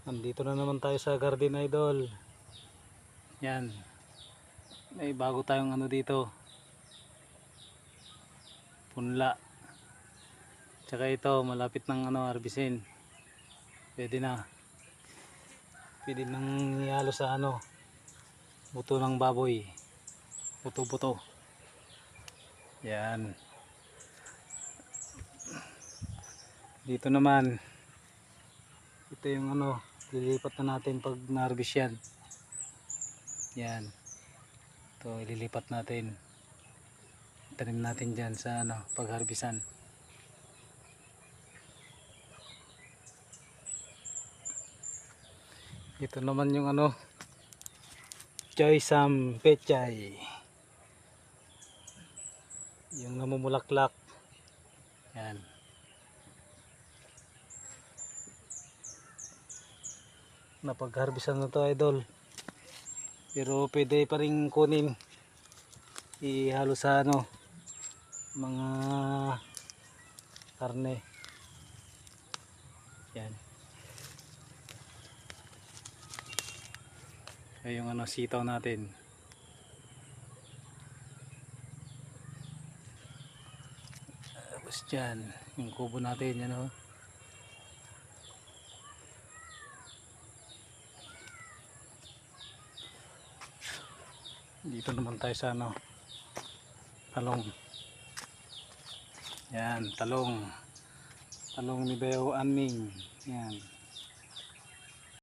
Nandito na naman tayo sa garden, idol. Yan. May bago tayong ano dito. Punla. Tsaka ito, malapit ng harbisin. Pwede na. Pwede nang ihalo sa buto ng baboy. Buto-buto. Yan. Dito naman. Ito yung lilipat na natin pag na-harvest yan. Yan. Ito ililipat natin. Tanim natin dyan sa pag-harvestan. Ito naman yung choy sam pechay. Yung namumulaklak. Yan. Napag-harvestan na to, idol. Pero pwede pa rin kunin. Ihalo sa mga karne. Yan. Ay yung sitaw natin. Tapos dyan, yung kubo natin, yan o. Dito naman tayo sa talong. Yan, talong. Talong ni Beo Anming. Yan.